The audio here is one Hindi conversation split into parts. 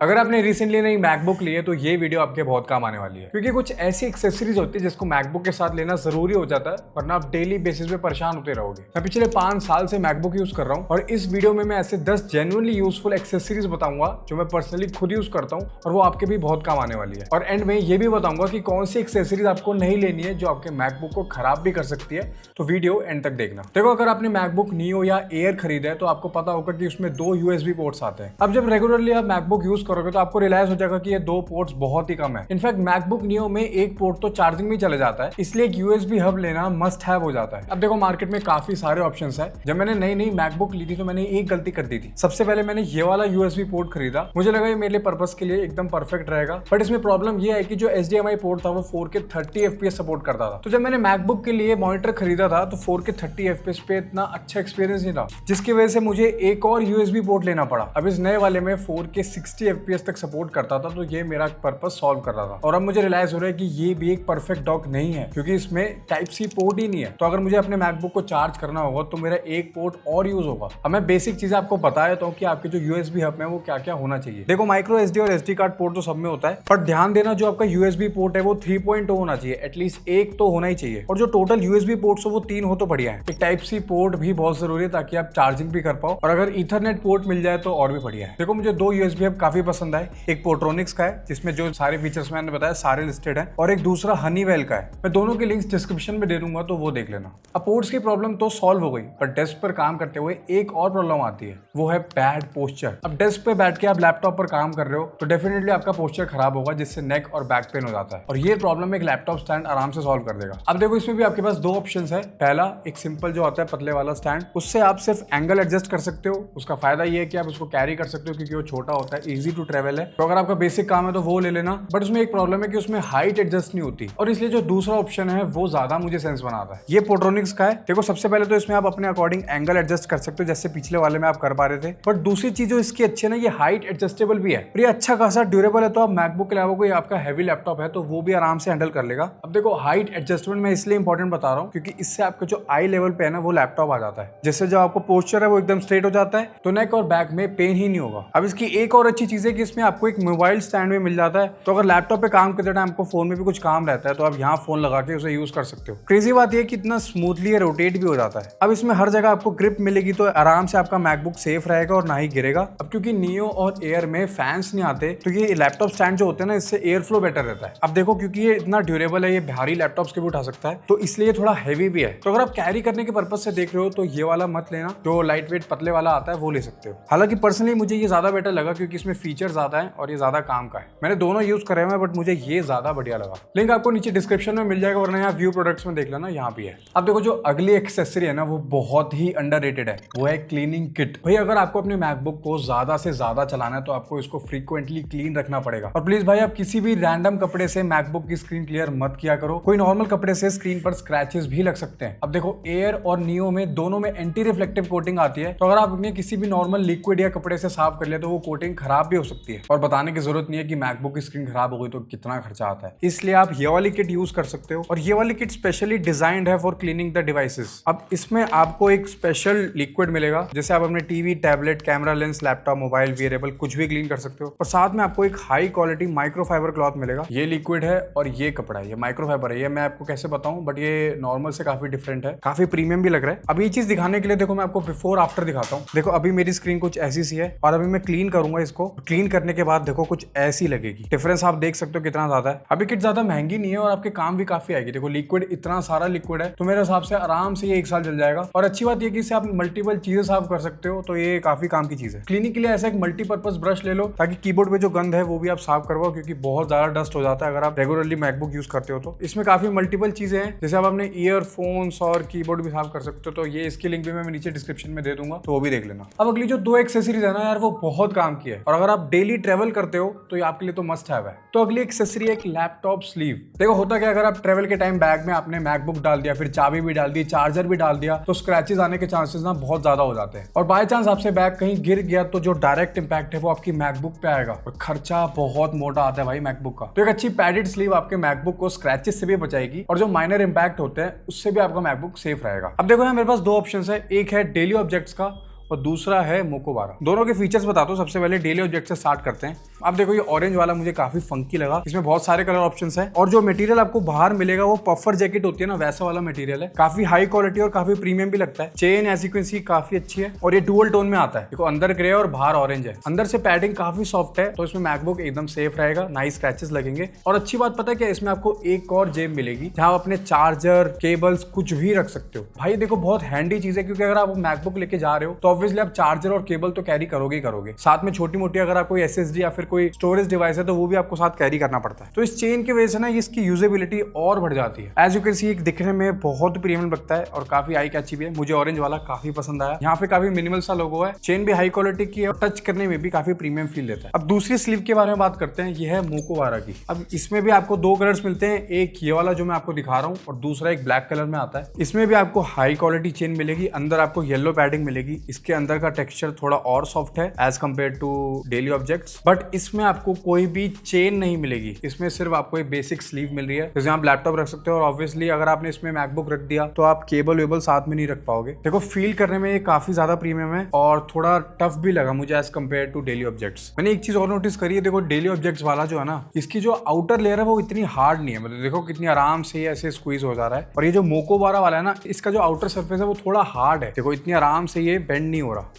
अगर आपने रिसेंटली नई मैकबुक ली है तो ये वीडियो आपके बहुत काम आने वाली है, क्योंकि कुछ ऐसी एक्सेसरीज होती है जिसको मैकबुक के साथ लेना जरूरी हो जाता है, वरना आप डेली बेसिस पे परेशान होते रहोगे। मैं पिछले 5 साल से मैकबुक यूज कर रहा हूँ और इस वीडियो में मैं ऐसे 10 जेन्युइनली यूजफुल एक्सेसरीज बताऊंगा जो मैं पर्सनली खुद यूज करता हूँ और वो आपके भी बहुत काम आने वाली है। और एंड में ये भी बताऊंगा कि कौन सी एक्सेसरीज आपको नहीं लेनी है जो आपके मैकबुक को खराब भी कर सकती है, तो वीडियो एंड तक देखना। देखो, अगर आपने मैकबुक नियो या एयर खरीदा है तो आपको पता होगा कि उसमें 2 USB पोर्ट्स आते हैं। अब जब रेगुलरली आप मैकबुक यूज करोगे तो आपको रियलाइज हो जाएगा कि ये 2 पोर्ट्स बहुत ही कम है। इनफैक्ट मैकबुक नियो में एक पोर्ट तो चार्जिंग में चले जाता है, इसलिए एक USB हब लेना मस्ट हैव हो जाता है। अब देखो, मार्केट में काफी सारे ऑप्शंस है। जब मैंने नई मैकबुक ली थी तो मैंने एक गलती कर दी थी। सबसे पहले मैंने ये वाला USB पोर्ट खरीदा, मुझे लगा ये मेरे पर्पस के लिए एकदम परफेक्ट रहेगा, बट इसमें प्रॉब्लम ये है कि जो HDMI पोर्ट था वो 4K 30 FPS सपोर्ट करता था। तो जब मैंने मैकबुक के लिए मॉनिटर खरीदा था तो 4K 30 FPS पे इतना अच्छा एक्सपीरियंस नहीं था, जिसकी वजह से मुझे एक और USB पोर्ट लेना पड़ा। अब इस नए वाले में 4K 60 FPS तक सपोर्ट करता था, तो ये मेरा पर्पस सॉल्व कर रहा था। और अब मुझे रियलाइज हो रहा है कि ये भी एक परफेक्ट डॉक नहीं है, क्योंकि इसमें Type-C पोर्ट ही नहीं है। तो अगर मुझे अपने मैकबुक को चार्ज करना होगा तो मेरा एक पोर्ट और यूज होगा। अब मैं बेसिक चीजें आपको बता देता हूँ कि आपके जो USB हब में वो क्या क्या होना चाहिए। देखो, माइक्रो SD और SD कार्ड पोर्ट तो सब में होता है, पर ध्यान देना जो आपका USB पोर्ट है वो 3.0 होना चाहिए, एटलीस्ट एक तो होना ही चाहिए। और जो टोटल USB पोर्ट्स हो वो 3 हो तो बढ़िया है। एक Type-C पोर्ट भी बहुत जरूरी है ताकि आप चार्जिंग भी कर पाओ, और अगर ईथरनेट पोर्ट मिल जाए तो और भी बढ़िया है। देखो, मुझे 2 USB हब काफी पसंद आए। एक पोर्ट्रोनिक्स का है जिसमें जो सारे फीचर्स मैंने बताया सारे लिस्टेड है, और एक दूसरा हनीवेल का है। मैं दोनों के लिंक्स डिस्क्रिप्शन में दे दूंगा, तो वो देख लेना। अब पोर्ट्स की प्रॉब्लम तो सॉल्व हो गई, पर डेस्क पर काम करते हुए एक और प्रॉब्लम आती है, वो है बैड पोस्चर। अब डेस्क पे बैठ के आप लैपटॉप पर काम कर रहे हो तो डेफिनेटली आपका पोस्चर खराब होगा, जिससे नेक और बैक पेन हो जाता है, और ये प्रॉब्लम एक लैपटॉप स्टैंड आराम से सॉल्व कर देगा। अब देखो, इसमें भी आपके पास 2 ऑप्शन है। पहला, एक सिंपल जो आता है पतले वाला स्टैंड, उससे आप सिर्फ एंगल एडजस्ट कर सकते हो। उसका फायदा ये है कि आप उसको कैरी कर सकते हो क्योंकि वो छोटा होता है, इजी टू ट्रेवल है। तो अगर आपका बेसिक काम है तो वो ले लेना, बट उसमें एक प्रॉब्लम है कि उसमें हाइट एडजस्ट नहीं होती, और इसलिए जो दूसरा ऑप्शन है वो ज्यादा मुझे सेंस बनाता है। ये पोर्ट्रोनिक्स का है। देखो, सबसे पहले तो इसमें आप अपने अकॉर्डिंग एंगल एडजस्ट कर सकते हो, जैसे पिछले वाले में आप कर पा रहे थे। बट दूसरी चीज जो इसकी अच्छी है ना, ये हाइट एडजस्टेबल भी है और ये अच्छा खासा ड्यूरेबल है। तो आप मैकबुक के अलावा कोई आपका हैवी लैपटॉप है तो वो भी आराम से हैंडल कर लेगा। अब देखो, हाइट एडजस्टमेंट मैं इसलिए इंपॉर्टेंट बता रहा हूँ क्योंकि इससे आपका जो आई लेवल पे है ना वो लैपटॉप आ जाता है, जिससे जो आपको पोस्चर है वो एकदम स्ट्रेट हो जाता है, तो नेक और बैक में पेन ही नहीं होगा। अब इसकी एक और अच्छी चीज है कि इसमें आपको एक मोबाइल स्टैंड भी मिल जाता है, तो अगर लैपटॉप पे काम करते टाइम आपको फोन में भी कुछ काम रहता है तो आप यहाँ फोन लगा के उसे यूज कर सकते हो। क्रेजी बात यह कि इतना स्मूथली रोटेट भी हो जाता है। अब इसमें हर जगह आपको ग्रिप मिलेगी, तो आराम से आपका मैकबुक सेफ रहेगा और ना ही गिरेगा। अब क्योंकि नियो और एयर में फैंस नहीं आते, तो ये लैपटॉप स्टैंड जो होते हैं ना, इससे एयर फ्लो बेटर रहता है। अब देखो, क्योंकि ये इतना ड्यूरेबल है, ये भारी लैपटॉप्स के भी उठा सकता है, तो इसलिए थोड़ा हैवी भी है। तो अगर आप कैरी करने के पर्पज से देख रहे हो तो ये वाला मत लेना, जो लाइट वेट पतले वाला आता है वो ले सकते हो। हालांकि पर्सनली मुझे ये ज्यादा बेटर लगा क्योंकि इसमें फीचर ज्यादा है और ये ज्यादा काम का है। मैंने दोनों यूज करे हुए हैं, बट मुझे ये ज्यादा बढ़िया लगा। लिंक आपको नीचे डिस्क्रिप्शन में मिल जाएगा, वरना यहाँ व्यू प्रोडक्ट्स में देख लेना, यहाँ भी है। अब देखो, जो अगली एक्सेसरी है ना वो बहुत ही अंडररेटेड है, वो है क्लीनिंग किट। भाई, अगर आपको अपने मैकबुक को ज्यादा से ज्यादा चलाना है तो आपको इसको फ्रीक्वेंटली क्लीन रखना पड़ेगा। और प्लीज भाई, आप किसी भी रैंडम कपड़े से मैकबुक की स्क्रीन क्लियर मत किया करो। कोई नॉर्मल कपड़े से स्क्रीन पर स्क्रैचेस भी लग सकते हैं। अब देखो, एयर और नियो में दोनों में एंटी रिफ्लेक्टिव कोटिंग आती है, तो अगर आप अपने किसी भी नॉर्मल लिक्विड या कपड़े से साफ कर ले तो वो कोटिंग खराब भी हो सकती है। और बताने की जरूरत नहीं है कि मैकबुक की स्क्रीन खराब हो गई तो कितना खर्चा आता है, इसलिए आप ये वाली किट यूज कर सकते हो। और ये वाली किट स्पेशली डिजाइंड है फॉर क्लीनिंग द डिवाइसेस। अब इसमें आपको एक स्पेशल लिक्विड मिलेगा, जैसे आप अपने TV, tablet, camera, lens, laptop, mobile, wearable कुछ भी क्लीन कर सकते हो। और साथ में आपको एक हाई क्वालिटी माइक्रोफाइबर क्लॉथ मिलेगा। ये लिक्विड है और ये कपड़ा है, ये माइक्रोफाइबर है। ये मैं आपको कैसे बताऊं, बट ये नॉर्मल से काफी डिफरेंट है, काफी प्रीमियम भी लग रहा है। अब ये चीज दिखाने के लिए देखो, मैं आपको बिफोर आफ्टर दिखाता हूँ। देखो, अभी मेरी स्क्रीन कुछ ऐसी सी है और अभी मैं क्लीन करूंगा इसको। क्लीन करने के बाद देखो कुछ ऐसी लगेगी। डिफरेंस आप देख सकते हो कितना ज्यादा है। अभी किट ज्यादा महंगी नहीं है और आपके काम भी काफी आएगी। देखो, लिक्विड इतना सारा लिक्विड है तो मेरे हिसाब से आराम से ये 1 साल चल जाएगा। और अच्छी बात ये कि इससे आप मल्टीपल चीजें साफ कर सकते हो, तो ये काफी काम की चीज है। क्लीनिंग के लिए ऐसा एक मल्टीपर्पज ब्रश ले लो ताकि कीबोर्ड पे जो गंद है वो भी आप साफ करवाओ, क्योंकि बहुत ज्यादा डस्ट हो जाता है अगर आप रेगुलरली मैकबुक यूज करते हो। तो इसमें काफी मल्टीपल चीजें हैं, जैसे आप अपने ईयरफोन्स और कीबोर्ड भी साफ कर सकते हो। तो ये इसकी लिंक भी मैं नीचे डिस्क्रिप्शन में दे दूंगा, तो वो भी देख लेना। अब अगली जो 2 एक्सेसरीज है ना यार, वो बहुत काम की है, और अगर आप डेली ट्रेवल करते हो तो ये आपके लिए तो मस्ट हैव है। तो अगली एक्सेसरी है एक लैपटॉप स्लीव। देखो, होता क्या, अगर आप ट्रेवल के टाइम बैग में आपने मैकबुक डाल दिया, फिर चाबी भी डाल दी, चार्जर भी डाल दिया, तो स्क्रैचेस आने के चांसेस ना बहुत ज्यादा हो जाते हैं। और बाय चांस आपसे बैग कहीं गिर गया तो जो डायरेक्ट इंपैक्ट है वो आपकी मैकबुक पे आएगा, और खर्चा बहुत मोटा आता है भाई मैकबुक का। तो एक अच्छी पैडेड स्लीव आपके मैकबुक को स्क्रैचेस से भी बचाएगी, और जो माइनर इंपैक्ट होते हैं उससे भी आपका मैकबुक सेफ रहेगा। अब देखो, यहाँ मेरे पास 2 ऑप्शन है। एक है डेली ऑब्जेक्ट्स का और दूसरा है मोको 12। दोनों के फीचर्स बताता हूँ। सबसे पहले डेली ऑब्जेक्ट से स्टार्ट करते हैं। अब देखो ये ऑरेंज वाला मुझे काफी फंकी लगा, इसमें बहुत सारे कलर ऑप्शंस हैं और जो मटेरियल आपको बाहर मिलेगा वो पफर जैकेट होती है ना, वैसा वाला मटेरियल है। काफी हाई क्वालिटी और काफी प्रीमियम भी लगता है। Chain as you can see काफी अच्छी है और ये डुअल टोन में आता है। देखो अंदर ग्रे और बाहर ऑरेंज है। अंदर से पैडिंग काफी सॉफ्ट है, तो इसमें मैकबुक एकदम सेफ रहेगा, ना ही स्क्रैचेस लगेंगे। और अच्छी बात पता है क्या, इसमें आपको एक और जेब मिलेगी जहाँ आप अपने चार्जर, केबल्स कुछ भी रख सकते हो। भाई देखो बहुत हैंडी चीज है, क्योंकि अगर आप मैकबुक लेके जा रहे हो तो ऑब्वियसली आप चार्जर और केबल तो कैरी करोगे ही करोगे, साथ में छोटी मोटी अगर आप कोई SSD या फिर कोई स्टोरेज डिवाइस है तो वो भी आपको साथ कैरी करना पड़ता है। तो इस चेन की वजह से ना इसकी यूजेबिलिटी और बढ़ जाती है। एज यू कैन सी दिखने में बहुत प्रीमियम लगता है और काफी आई कैची भी है। मुझे ऑरेंज वाला काफी पसंद आया। यहाँ पे काफी मिनिमल सा लोगो है, चेन भी हाई क्वालिटी की है और टच करने में भी काफी प्रीमियम फील देता है। अब दूसरी स्लीव के बारे में बात करते हैं। ये है मोको 12 की। अब इसमें भी आपको दो कलर्स मिलते हैं, एक ये वाला जो मैं आपको दिखा रहा हूँ और दूसरा एक ब्लैक कलर में आता है। इसमें भी आपको हाई क्वालिटी चेन मिलेगी, अंदर आपको येलो पैडिंग मिलेगी। इसके अंदर का टेक्सचर थोड़ा और सॉफ्ट है as compare to daily objects, but इसमें आपको कोई भी चेन नहीं मिलेगी। इसमें सिर्फ आपको एक बेसिक स्लीव मिल रही है, जैसे आप लैपटॉप रख सकते हो। और ऑब्वियसली अगर आपने इसमें मैकबुक रख दिया तो आप केबल वेबल साथ में नहीं रख पाओगे। देखो फील करने में ये काफी ज्यादा प्रीमियम है और थोड़ा टफ भी लगा मुझे as compare to daily objects. मैंने एक चीज और नोटिस करी है, देखो डेली ऑब्जेक्ट्स वाला जो है ना, इसकी जो आउटर लेयर है वो इतनी हार्ड नहीं है। मतलब देखो कितनी आराम से ऐसे स्क्वीज हो जा रहा है। और ये जो मोको 12 वाला है ना, इसका जो आउटर सरफेस है वो थोड़ा हार्ड है। देखो इतनी आराम से ये बेंड नहीं हो रहा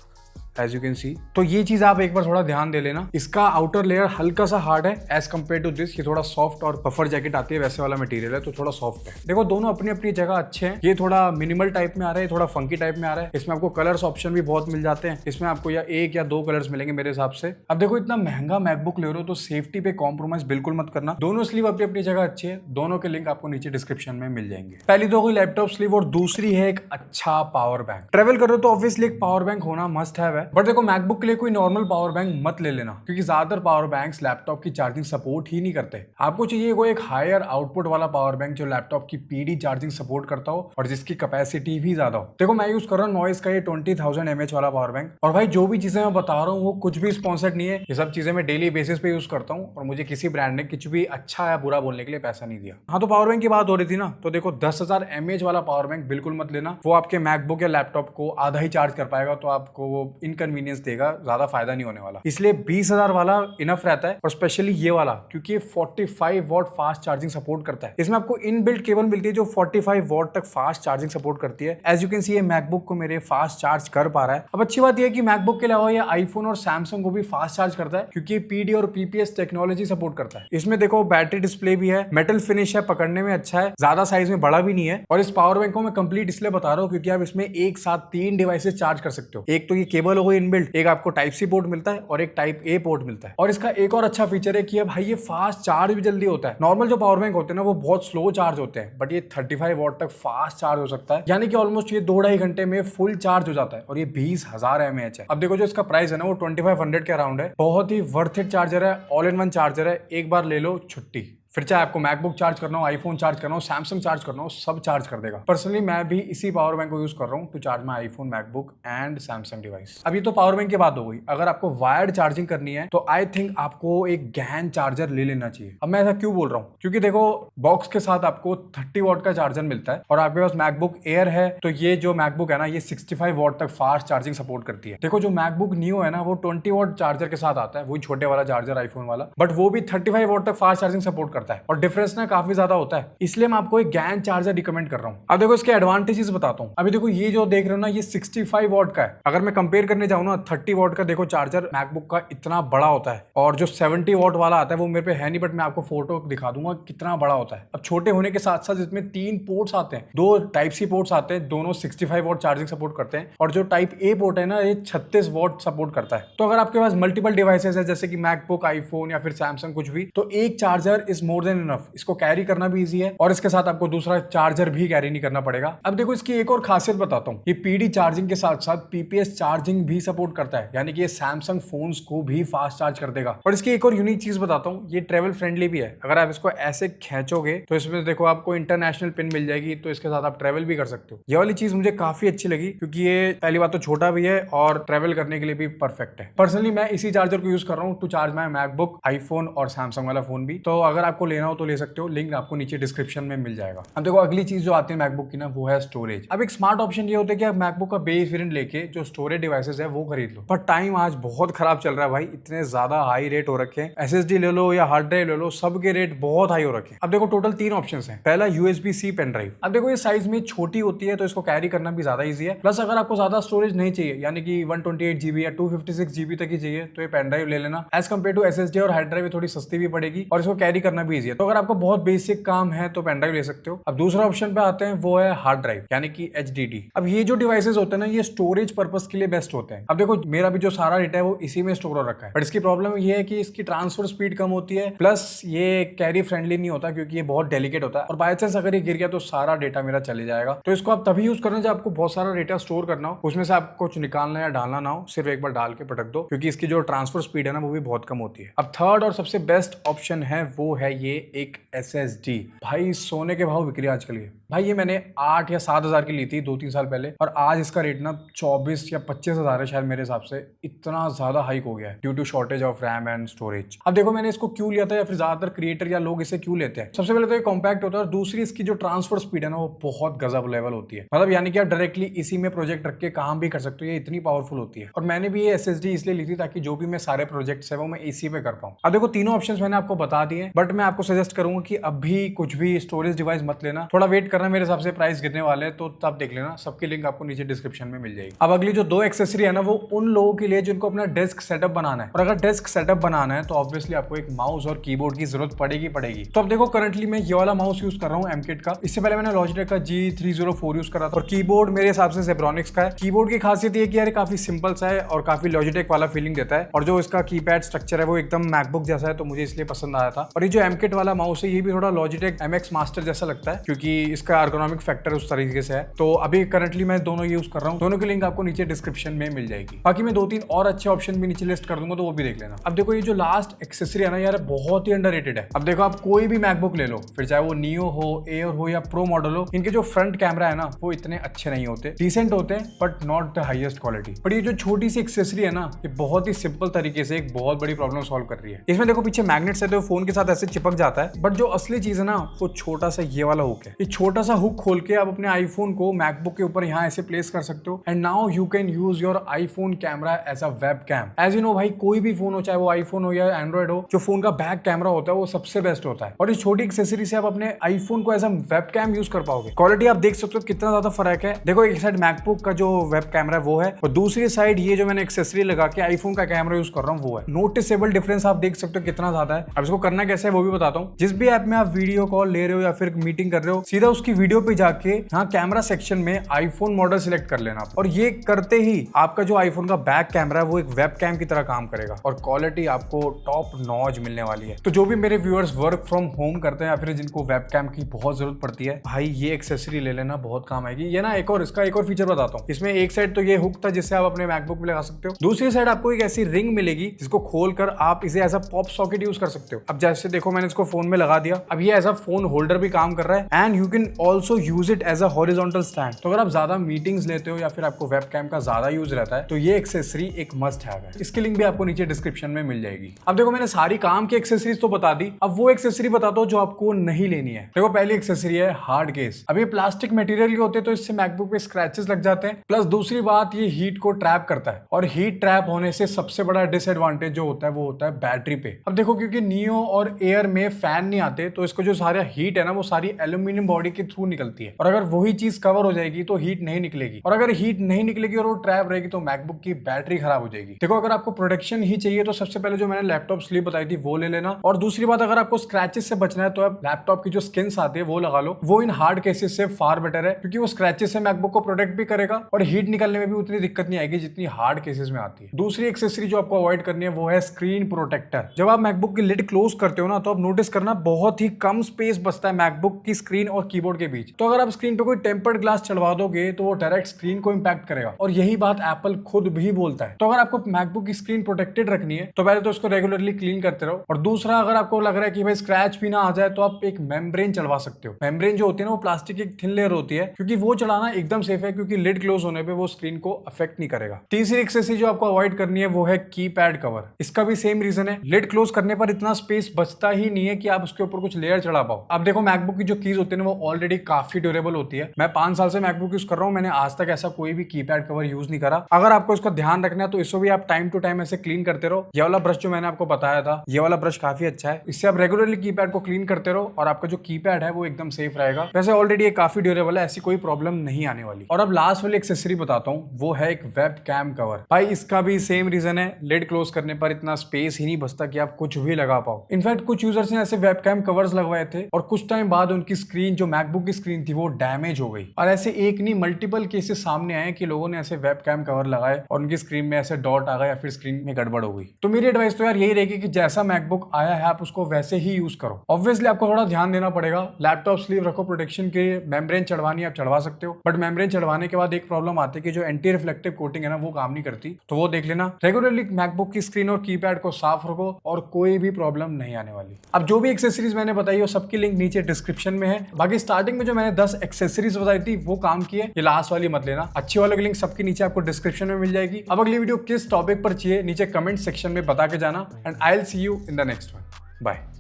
एज यू कैन सी। तो ये चीज आप एक बार थोड़ा ध्यान दे लेना। इसका आउटर लेयर हल्का सा हार्ड है एज कम्पेयर टू दिस। ये थोड़ा सॉफ्ट और पफर जैकेट आती है वैसे वाला मटेरियल है, तो थोड़ा सॉफ्ट है। देखो दोनों अपनी अपनी जगह अच्छे हैं। ये थोड़ा मिनिमल टाइप में आ रहा है, थोड़ा फंकी टाइप में आ रहा है। इसमें आपको कलर्स ऑप्शन भी बहुत मिल जाते हैं। इसमें आपको या एक या दो कलर्स मिलेंगे मेरे हिसाब से। अब देखो इतना महंगा मैकबुक ले रहे हो तो सेफ्टी पे कॉम्प्रोमाइज बिल्कुल मत करना। दोनों स्लीव अपनी अपनी जगह अच्छी है, दोनों के लिंक आपको नीचे डिस्क्रिप्शन में मिल जाएंगे। पहली तो कोई लैपटॉप स्लीव और दूसरी है एक अच्छा पावर बैंक। ट्रेवल कर रहे हो तो ऑब्वियसली एक पावर बैंक होना मस्ट हैव है। बट देखो मैकबुक के लिए कोई नॉर्मल पावर बैंक मत ले लेना, क्योंकि ज्यादातर पावर बैंक्स लैपटॉप की चार्जिंग सपोर्ट ही नहीं करते। आपको चाहिए कोई एक हायर आउटपुट वाला पावर बैंक जो लैपटॉप की PD चार्जिंग सपोर्ट करता हो और जिसकी कैपेसिटी भी ज्यादा हो। देखो मैं यूज कर रहा हूँ नॉइस का ये 20,000 mAh वाला पावर बैंक। और भाई जो भी चीजें मैं बता रहा हूँ वो कुछ भी स्पॉन्सर्ड नहीं है। ये सब चीजें मैं डेली बेसिस पे यूज करता हूँ और मुझे किसी ब्रांड ने कुछ भी अच्छा या बुरा बोलने के लिए पैसा नहीं दिया। हाँ तो पावर बैंक की बात हो रही थी ना, तो देखो 10,000 mAh वाला पावर बैंक बिल्कुल मत लेना। वो आपके मैकबुक या लैपटॉप को आधा ही चार्ज कर पाएगा, तो आपको वो इनकन्वीनियंस देगा, ज्यादा फायदा नहीं होने वाला। इसलिए 20,000 वाला इनफ रहता है। और स्पेशली ये वाला क्योंकि 45 वॉट फास्ट चार्जिंग सपोर्ट करता है। इसमें आपको इनबिल्ट केबल मिलती है जो 45 वॉट तक फास्ट चार्जिंग सपोर्ट करती है। एज यू कैन सी ये मैकबुक को मेरे फास्ट चार्ज कर पा रहा है। अब अच्छी बात यह है कि मैकबुक के अलावा ये आईफोन और सैमसंग को भी फास्ट चार्ज करता है, क्योंकि PD और PPS टेक्नोलॉजी सपोर्ट करता है। इसमें देखो बैटरी डिस्प्ले भी है, मेटल फिनिश है, पकड़ने में अच्छा है, ज्यादा साइज में बड़ा भी नहीं है। और इस पावर बैंक को मैं कंप्लीट इसलिए बता रहा हूँ क्योंकि आप इसमें एक साथ 3 डिवाइसेस चार्ज कर सकते हो। एक तो ये केबल हो गई इनबिल्ट, एक आपको टाइप सी पोर्ट मिलता है और एक टाइप A पोर्ट मिलता है। और इसका एक और अच्छा फीचर है कि भाई ये फास्ट चार्ज भी जल्दी होता है। नॉर्मल जो पावर बैंक होते हैं ना वो बहुत स्लो चार्ज होते हैं, बट ये 35 वॉट तक फास्ट चार्ज हो सकता है, यानी कि ऑलमोस्ट ये 2-2.5 घंटे में फुल चार्ज हो जाता है। और ये 20,000 mAh है। अब देखो जो इसका प्राइस है ना वो 2500 के अराउंड है। बहुत ही वर्थ इट चार्जर है, ऑल इन वन चार्जर है। एक बार ले लो छुट्टी। फिर चाहे आपको मैकबुक चार्ज करना हो, आईफोन चार्ज करना हो, सैमसंग चार्ज करना हो, सब चार्ज कर देगा। पर्सनली मैं भी इसी पावर बैंक को यूज कर रहा हूँ to charge my iPhone, MacBook and Samsung device. अभी तो पावर बैंक की बात हो गई। अगर आपको वायर्ड चार्जिंग करनी है तो आई थिंक आपको एक गैन चार्जर ले लेना चाहिए। अब मैं ऐसा क्यों बोल रहा हूँ, क्योंकि देखो बॉक्स के साथ आपको 30 वॉट का चार्जर मिलता है और आपके पास मैकबुक एयर है तो ये जो मैकबुक है ना ये 65 वॉट तक फास्ट चार्जिंग सपोर्ट करती है। देखो जो मैकबुक न्यू है ना वो 20 वॉट चार्जर के साथ आता है, वही छोटे वाला चार्जर आईफोन वाला, बट वो भी 35 वॉट तक फास्ट चार्जिंग सपोर्ट करता है और डिफरेंस काफी ज्यादा होता है। इसलिए मैं आपको एक गैन चार्जर रिकमेंड कर रहा हूं। अब देखो इसके एडवांटेजेस बताता हूं। अभी देखो ये जो देख रहे हो ना ये 65 वॉट का है। अगर मैं कंपेयर करने जाऊं ना 30 वॉट का देखो चार्जर मैकबुक का इतना बड़ा होता है और जो 70 वॉट वाला आता है वो मेरे पे है नहीं, बट मैं आपको फोटो दिखा दूंगा कितना बड़ा होता है। अब छोटे होने के साथ साथ इसमें 3 पोर्ट्स आते हैं, 2 टाइप सी पोर्ट्स आते हैं, दोनों 65 वॉट चार्जिंग सपोर्ट करते हैं। और जो टाइप A पोर्ट है ना ये 36 वॉट सपोर्ट करता है। तो अगर आपके पास मल्टीपल डिवाइसेस है जैसे कि मैकबुक, आईफोन या फिर सैमसंग कुछ भी, तो एक charger is more than enough. इसको कैरी करना भी इजी है और इसके साथ आपको दूसरा चार्जर भी कैरी नहीं करना पड़ेगा। अब देखो इसकी एक और खासियत बताता हूँ, ये PD चार्जिंग के साथ साथ PPS चार्जिंग भी सपोर्ट करता है, यानी कि ये सैमसंग फोन्स को भी फास्ट चार्ज कर देगा। और इसकी एक और यूनिक चीज बताता हूँ, ये ट्रेवल फ्रेंडली भी है। अगर आप इसको ऐसे खींचोगे तो इसमें देखो आपको इंटरनेशनल पिन मिल जाएगी, तो इसके साथ आप ट्रेवल भी कर सकते हो। ये वाली चीज मुझे काफी अच्छी लगी क्योंकि ये पहली बात तो छोटा भी है और ट्रेवल करने के लिए भी परफेक्ट है। पर्सनली मैं इसी चार्जर को यूज कर रहा हूँ to charge my MacBook, iPhone और सैमसंग वाला फोन भी। तो अगर आपको आपको लेना हो तो ले सकते हो, लिंक आपको नीचे डिस्क्रिप्शन में मिल जाएगा। अब देखो अगली चीज जो आती है मैकबुक की ना, वो है स्टोरेज। अब एक स्मार्ट ऑप्शन ये होता है कि आप मैकबुक का बेस वेरिएंट लेके जो स्टोरेज डिवाइसेस है वो खरीद लो, पर टाइम आज बहुत खराब चल रहा है भाई, इतने ज्यादा हाई रेट हो रखे हैं। एसएसडी ले लो या हार्ड ड्राइव ले लो, सबके रेट बहुत हाई हो रखे हैं। अब देखो टोटल 3 ऑप्शन है। पहला USB-C पेन ड्राइव। अब देखो ये साइज में छोटी होती है तो इसको कैरी करना भी ज्यादा ईजी है, प्लस अगर आपको ज्यादा स्टोरेज नहीं चाहिए यानी कि 128 GB या 256 GB तक ही चाहिए तो ये पेन ड्राइव ले लेना। एज कम्पेयर टू SSD और हार्ड ड्राइव थोड़ी सस्ती भी पड़ेगी और इसको कैरी करना भी ईजी है। तो अगर आपको बहुत बेसिक काम है तो पेन ड्राइव ले सकते हो। अब दूसरा ऑप्शन पे आते हैं, वो है हार्ड ड्राइव यानी कि HDD। अब ये जो डिवाइसेस होते हैं ना, ये स्टोरेज पर्पस के लिए बेस्ट होते हैं। अब देखो मेरा भी जो सारा डेटा है वो इसी में स्टोर हो रखा है, बट इसकी प्रॉब्लम ये है कि इसकी ट्रांसफर स्पीड कम होती है, प्लस ये कैरी फ्रेंडली नहीं होता क्योंकि ये बहुत डेलिकेट होता है और बाय चांस अगर ये गिर गया तो सारा डेटा मेरा चले जाएगा। तो इसको आप तभी यूज करना जब आपको बहुत सारा डेटा स्टोर करना हो, उसमें से आपको कुछ निकालना या डालना ना हो, सिर्फ एक बार डाल के पटक दो, क्योंकि इसकी जो ट्रांसफर स्पीड है ना वो भी बहुत कम होती है। अब थर्ड और सबसे बेस्ट ऑप्शन है वो है ये एक SSD। भाई सोने के भाव बिक्री आजकल ये, भाई ये मैंने 8 या 7 हजार की ली थी 2-3 साल पहले और आज इसका रेट ना 24 या 25 हजार है शायद मेरे हिसाब से। इतना ज्यादा हाइक हो गया है due to shortage of RAM and storage. अब देखो मैंने इसको क्यों लिया था या फिर ज्यादातर क्रिएटर या लोग इसे क्यों लेते हैं। सबसे पहले तो ये कॉम्पैक्ट होता है और दूसरी इसकी जो ट्रांसफर स्पीड है ना वो बहुत गजब लेवल होती है। मतलब यानी कि आप डायरेक्टली इसी में प्रोजेक्ट रख के काम भी कर सकते हो, ये इतनी पावरफुल होती है। और मैंने भी ये SSD इसलिए ली थी ताकि जो भी मैं सारे प्रोजेक्ट्स है वो मैं इसी पे कर पाऊँ। अब देखो तीनों ऑप्शंस मैंने आपको बता दिए, बट मैं आपको सजेस्ट करूंगा कि अभी कुछ भी स्टोरेज डिवाइस मत लेना, थोड़ा वेट करना। मेरे हिसाब से प्राइस गिरने वाले हैं तो तब देख लेना। सबकी लिंक आपको नीचे डिस्क्रिप्शन में मिल जाएगी। अब अगली जो 2 एक्सेसरी है ना, वो उन लोगों के लिए जिनको अपना डेस्क सेटअप बनाना है, और अगर डेस्क सेटअप बनाना है तो ऑब्वियसली आपको एक माउस और कीबोर्ड की जरूरत पड़ेगी। तो अब देखो करंटली मैं ये वाला माउस यूज कर रहा हूँ एमकेट का। इससे पहले मैंने लॉजिटेक का G304 यूज करा था और कीबोर्ड मेरे हिसाब से जेब्रॉनिक्स का है। कीबोर्ड की खासियत ये कि यार काफी सिंपल सा है और काफी लॉजिटेक वाला फीलिंग देता है, और जो इसका कीपैड स्ट्रक्चर है वो एकदम मैकबुक जैसा है, तो मुझे इसलिए पसंद आया था। और ये जो एमकेट वाला माउस है ये भी थोड़ा लॉजिटेक MX मास्टर जैसा लगता है क्योंकि इसका एर्गोनॉमिक फैक्टर उस तरीके से है। तो अभी करंटली मैं दोनों यूज कर रहा हूँ, दोनों की लिंक आपको नीचे डिस्क्रिप्शन में मिल जाएगी। बाकी मैं 2-3 और अच्छे ऑप्शन भी नीचे लिस्ट कर दूंगा तो वो भी देख लेना। अब देखो ये जो लास्ट एक्सेसरी है ना यार, बहुत ही अंडररेटेड है। अब देखो आप कोई भी मैकबुक ले लो, फिर चाहे वो नियो हो, एयर हो या प्रो मॉडल हो, इनके जो फ्रंट कैमरा है ना वो इतने अच्छे नहीं होते, डिसेंट होते हैं but not the highest quality. But ये जो छोटी सी एक्सेसरी है ना, ये बहुत ही सिंपल तरीके से एक बहुत बड़ी प्रॉब्लम सॉल्व कर रही है। इसमें देखो पीछे मैग्नेट्स है तो फोन के साथ ऐसे चिपक जाता है, बट जो असली चीज है ना वो छोटा सा ये वाला हुक है। ये छोटा सा हुक खोल के आप अपने आईफोन को मैकबुक के ऊपर यहाँ ऐसे प्लेस कर सकते हो, and now you can use your iPhone camera as a webcam. As you know भाई, कोई भी फोन हो, चाहे वो आईफोन हो या एंड्रॉइड हो, जो फोन का बैक कैमरा होता है वो सबसे बेस्ट होता है। और इस छोटी एक्सेसरी से आप अपने आईफोन को as a webcam use कर पाओगे। क्वालिटी आप देख सकते हो कितना ज्यादा फर्क है। देखो एक साइड मैकबुक का जो वेब कैमरा है वो है, और दूसरी साइड ये जो मैंने एक्सेसरी लगा के आईफोन का कैमरा यूज कर रहा हूँ वो है। नोटिसेबल डिफरेंस आप देख सकते हो कितना ज्यादा है। अब इसको करना कैसे है वो भी बताता हूँ। जिस भी ऐप में आप वीडियो कॉल ले रहे हो या फिर मीटिंग कर रहे हो, सीधा उसकी वीडियो पे जाके यहाँ कैमरा सेक्शन में आईफोन मॉडल सिलेक्ट कर लेना, और ये करते ही आपका जो आईफोन का बैक कैमरा है वो एक वेब कैम की तरह काम करेगा और क्वालिटी आपको टॉप नॉच मिलने वाली है। तो जो भी मेरे व्यूअर्स वर्क फ्रॉम होम करते हैं या फिर जिनको वेब कैम की बहुत जरूरत पड़ती है, भाई ये एक्सेसरी ले लेना, बहुत काम आएगी। ये ना इसका एक और फीचर बताता हूँ। इसमें एक साइड तो ये हुक था जिससे आप अपने मैकबुक में लगा सकते हो, दूसरी साइड आपको एक ऐसी रिंग मिलेगी जिसको खोलकर आप इसे as a PopSocket use कर सकते हो। अब जैसे देखो मैंने इसको फोन में लगा दिया, अब ये एज अ फोन होल्डर भी काम कर रहा है, and you can also use it as a horizontal stand. तो अगर आप ज्यादा मीटिंग्स लेते हो या फिर आपको वेब कैम का ज्यादा यूज रहता है तो ये एक्सेसरी एक मस्ट हैव है। इसकी लिंक भी आपको नीचे डिस्क्रिप्शन में मिल जाएगी। अब देखो मैंने सारी काम की एक्सेसरीज तो बता दी, अब वो एक्सेसरी बताता हूँ जो आपको नहीं लेनी है। देखो पहली एक्सेसरी है हार्ड केस। अब ये प्लास्टिक मटेरियल के होते हैं तो इससे मैकबुक पे स्क्रैचेस लग जाते हैं, प्लस दूसरी बात ये हीट को ट्रैप करता है, और हीट ट्रैप होने से सबसे बड़ा डिसएडवांटेज जो होता है वो होता है बैटरी पे। अब देखो क्योंकि नियो और एयर में फैन नहीं आते तो इसको जो सारा हीट है ना वो सारी एल्यूमिनियम बॉडी के थ्रू निकलती है, और अगर वही चीज कवर हो जाएगी तो हीट नहीं निकलेगी, और अगर हीट नहीं निकलेगी और वो ट्रैप रहेगी तो मैकबुक की बैटरी खराब हो जाएगी। देखो अगर आपको प्रोटेक्शन ही चाहिए तो सबसे पहले जो मैंने लैपटॉप स्लीव बताई थी वो ले लेना, और दूसरी बात अगर आपको स्क्रैचेस से बचना है तो आप लैपटॉप की जो स्किन्स आती है वो लगा लो। वो इन हार्ड केसेस से फार बेटर है क्योंकि वो स्क्रैचेस से मैकबुक को प्रोटेक्ट भी करेगा और हीट निकलने में भी उतनी दिक्कत नहीं आएगी जितनी हार्ड केसेस में आती है। दूसरी एक्सेसरी जो आपको अवॉइड करनी है वो है स्क्रीन प्रोटेक्टर। जब आप मैकबुक की लिड क्लोज करते हो ना तो आप नोटिस करना बहुत ही कम स्पेस बचता है मैकबुक की स्क्रीन और कीबोर्ड कीबोर्ड के बीच। तो अगर आप स्क्रीन पे कोई टेम्पर्ड ग्लास चढ़वा दोगे तो वो डायरेक्ट स्क्रीन को इंपैक्ट करेगा, और यही बात एप्पल खुद भी बोलता है। तो अगर आपको मैकबुक की स्क्रीन प्रोटेक्टेड रखनी है तो पहले तो उसको रेगुलरली क्लीन करते रहो, और दूसरा अगर आपको लग रहा है कि भाई स्क्रैच भी ना आ जाए तो आप एक मेम्ब्रेन चढ़वा सकते हो। मेम्ब्रेन जो होती है ना, वो प्लास्टिक की एक थिन लेयर होती है, क्योंकि वो चढ़ाना एकदम सेफ है, क्योंकि लिड क्लोज होने पे वो स्क्रीन को अफेक्ट नहीं करेगा। तीसरी एक्सेसरी जो आपको अवॉइड करनी है वो है कीपैड कवर। इसका भी सेम रीजन है, लिड क्लोज करने पर इतना स्पेस बचता ही नहीं है कि आप उसके ऊपर कुछ लेयर चढ़ा पाओ। अब देखो मैकबुक की जो कीज होती है ना, वो ऑलरेडी काफी ड्यूरेबल होती है। मैं 5 साल से मैकबुक यूज कर रहा हूँ, मैंने आज तक ऐसा कोई भी कीपैड कवर यूज नहीं करा। अगर आपको इसका ध्यान रखना है तो इसको भी आप टाइम टू टाइम ऐसे क्लीन करते रहो। ये वाला ब्रश जो मैंने आपको बताया था, ये वाला ब्रश काफी अच्छा है, इससे आप रेगुलरली कीपैड को क्लीन करते रहो और आपका जो कीपैड है वो एकदम सेफ रहेगा। वैसे ऑलरेडी ये काफी ड्यूरेबल है, ऐसी कोई प्रॉब्लम नहीं आने वाली। और अब लास्ट वाली एक्सेसरी बताता हूँ, वो है एक वेब कैम कवर। भाई इसका भी सेम रीजन है, लिड क्लोज करने पर इतना स्पेस ही नहीं बचता कि आप कुछ भी लगा पाओ। इनफैक्ट कुछ यूजर्स ने ऐसे वेब कैम कवर्स लगवाए थे और कुछ टाइम बाद उनकी स्क्रीन, जो मैकबुक की स्क्रीन थी, वो डैमेज हो गई। और ऐसे एक नहीं मल्टीपल केसेस सामने आए कि लोगों ने ऐसे वेब कैम कवर लगाए और उनकी स्क्रीन में ऐसे डॉट आ गए या फिर स्क्रीन में गड़बड़ हो गई। तो मेरी एडवाइस तो यार यही रहेगी कि जैसा मैकबुक आया है आप उसको वैसे ही यूज करो। ऑब्वियसली आपको थोड़ा ध्यान देना पड़ेगा, लैपटॉप स्लीव रखो प्रोटेक्शन के लिए, मेम्ब्रेन चढ़वानी आप चढ़वा सकते हो, बट मेम्ब्रेन चढ़वाने के बाद एक प्रॉब्लम आती है कि जो एंटी रिफ्लेक्टिव कोटिंग है ना, वो काम नहीं करती, तो वो देख लेना। रेगुलरली मैकबुक की स्क्रीन और कीपैड को साफ रखो और कोई भी प्रॉब्लम नहीं आने वाली। अब जो भी एक्सेसरीज मैंने बताई वो सबकी लिंक नीचे डिस्क्रिप्शन में है। बाकी स्टार्टिंग में जो मैंने 10 एक्सेसरीज बताई थी वो काम की है, ये लास्ट वाली मत लेना। अच्छी वालों की लिंक सबकी नीचे आपको डिस्क्रिप्शन में मिल जाएगी। अब अगली वीडियो किस टॉपिक पर चाहिए नीचे कमेंट सेक्शन में बता के जाना, and I will see you in the next one. Bye.